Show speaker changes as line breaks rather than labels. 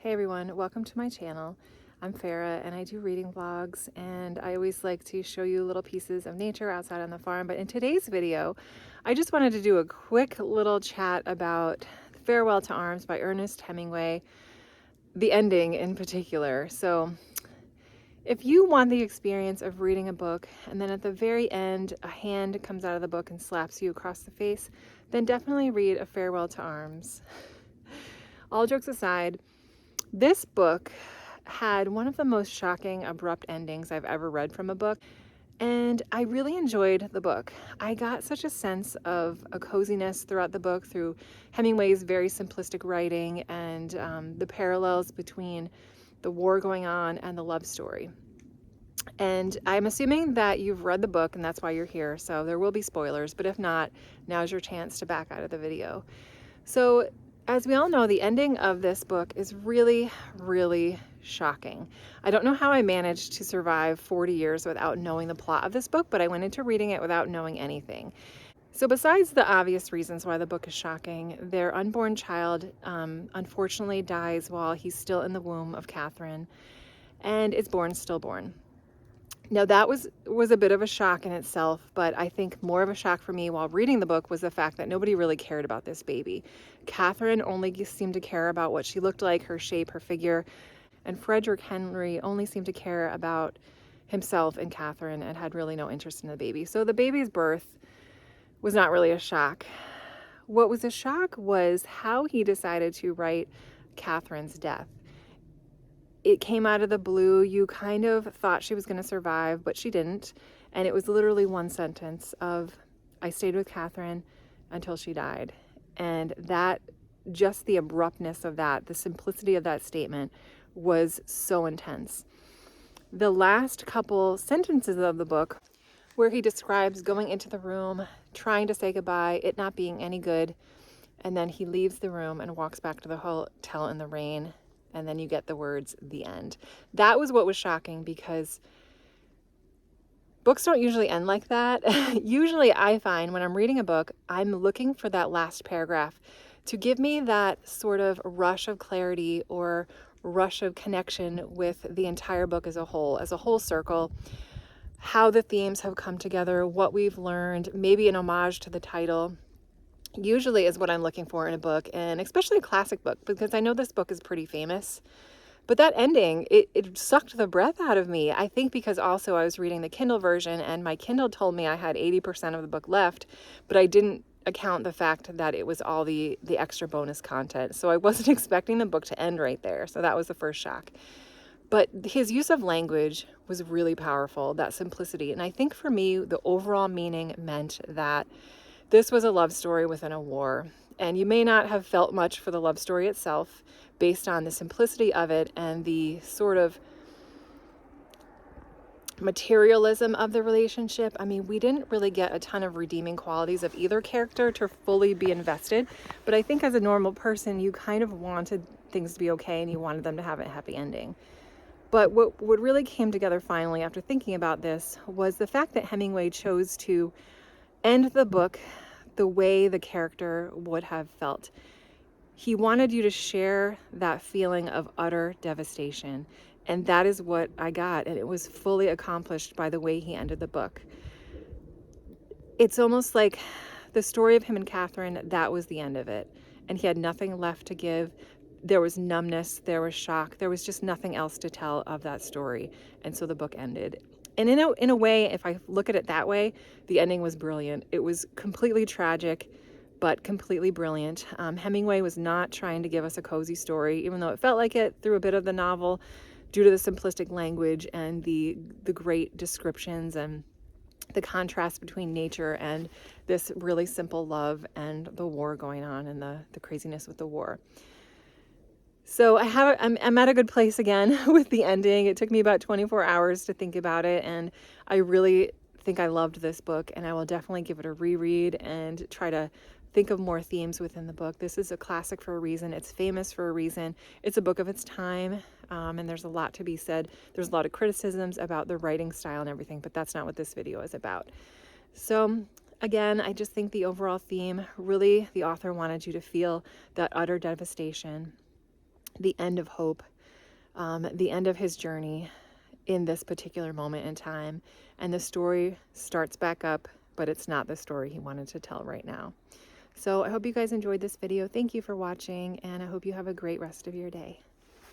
Hey everyone, welcome to my channel. I'm Farah and I do reading vlogs, and I always like to show you little pieces of nature outside on the farm. But in today's video, I just wanted to do a quick little chat about Farewell to Arms by Ernest Hemingway, the ending in particular. So if you want the experience of reading a book and then at the very end a hand comes out of the book and slaps you across the face, then definitely read A Farewell to Arms. All jokes aside, this book had one of the most shocking, abrupt endings I've ever read from a book, and I really enjoyed the book. I got such a sense of a coziness throughout the book through Hemingway's very simplistic writing and the parallels between the war going on and the love story. And I'm assuming that you've read the book and that's why you're here, so there will be spoilers, but if not, now's your chance to back out of the video. So, as we all know, the ending of this book is really, really shocking. I don't know how I managed to survive 40 years without knowing the plot of this book, but I went into reading it without knowing anything. So besides the obvious reasons why the book is shocking, their unborn child unfortunately dies while he's still in the womb of Catherine and is born stillborn. Now that was a bit of a shock in itself, but I think more of a shock for me while reading the book was the fact that nobody really cared about this baby. Catherine only seemed to care about what she looked like, her shape, her figure, and Frederick Henry only seemed to care about himself and Catherine and had really no interest in the baby. So the baby's birth was not really a shock. What was a shock was how he decided to write Catherine's death. It came out of the blue. You kind of thought she was going to survive, but she didn't. And it was literally one sentence of, I stayed with Catherine until she died. And that, just the abruptness of that, the simplicity of that statement was so intense. The last couple sentences of the book, where he describes going into the room, trying to say goodbye, it not being any good, and then he leaves the room and walks back to the hotel in the rain, and then you get the words, the end. That was what was shocking, because books don't usually end like that. Usually I find when I'm reading a book, I'm looking for that last paragraph to give me that sort of rush of clarity or rush of connection with the entire book as a whole circle, how the themes have come together, what we've learned, maybe an homage to the title. Usually is what I'm looking for in a book, and especially a classic book, because I know this book is pretty famous. But that ending, it sucked the breath out of me. I think because also I was reading the Kindle version and my Kindle told me I had 80% of the book left, but I didn't account the fact that it was all the extra bonus content. So I wasn't expecting the book to end right there. So that was the first shock. But his use of language was really powerful, that simplicity. And I think for me, the overall meaning meant that this was a love story within a war. And you may not have felt much for the love story itself based on the simplicity of it and the sort of materialism of the relationship. I mean, we didn't really get a ton of redeeming qualities of either character to fully be invested. But I think as a normal person, you kind of wanted things to be okay and you wanted them to have a happy ending. But what really came together finally after thinking about this was the fact that Hemingway chose to end the book the way the character would have felt. He wanted you to share that feeling of utter devastation, and that is what I got, and it was fully accomplished by the way he ended the book. It's almost like the story of him and Catherine, that was the end of it, and he had nothing left to give. There was numbness, there was shock, there was just nothing else to tell of that story, and so the book ended. And in a way, if I look at it that way, the ending was brilliant. It was completely tragic, but completely brilliant. Hemingway was not trying to give us a cozy story, even though it felt like it through a bit of the novel, due to the simplistic language and the great descriptions and the contrast between nature and this really simple love and the war going on and the craziness with the war. So I'm at a good place again with the ending. It took me about 24 hours to think about it, and I really think I loved this book, and I will definitely give it a reread and try to think of more themes within the book. This is a classic for a reason. It's famous for a reason. It's a book of its time, and there's a lot to be said. There's a lot of criticisms about the writing style and everything, but that's not what this video is about. So again, I just think the overall theme, really the author wanted you to feel that utter devastation. the end of hope, the end of his journey in this particular moment in time. And the story starts back up, but it's not the story he wanted to tell right now. So I hope you guys enjoyed this video. Thank you for watching, and I hope you have a great rest of your day.